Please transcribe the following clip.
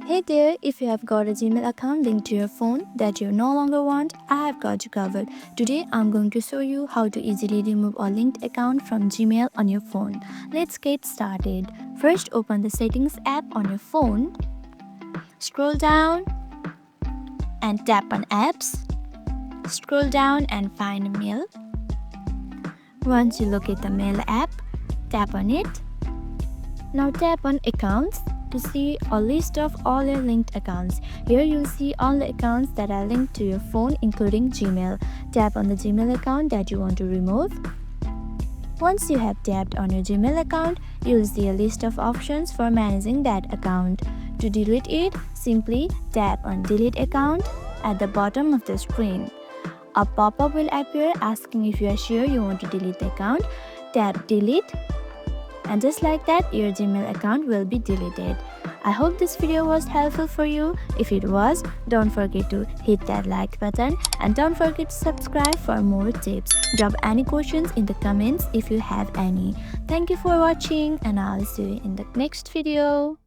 Hey there, if you have got a Gmail account linked to your phone that you no longer want, I have got you covered. Today I'm going to show you how to easily remove a linked account from Gmail on your phone. Let's get started. First, open the Settings app on your phone. Scroll down and tap on Apps. Scroll down and find Mail. Once you locate the Mail app, tap on it. Now tap on Accounts to see a list of all your linked accounts. Here you'll see all the accounts that are linked to your phone, including Gmail. Tap on the Gmail account that you want to remove. Once you have tapped on your Gmail account, you'll see a list of options for managing that account. To delete it, simply tap on Delete Account at the bottom of the screen. A pop-up will appear asking if you are sure you want to delete the account. Tap Delete. And just like that, your Gmail account will be deleted. I hope this video was helpful for you. If it was, don't forget to hit that like button and don't forget to subscribe for more tips. Drop any questions in the comments if you have any. Thank you for watching and I'll see you in the next video.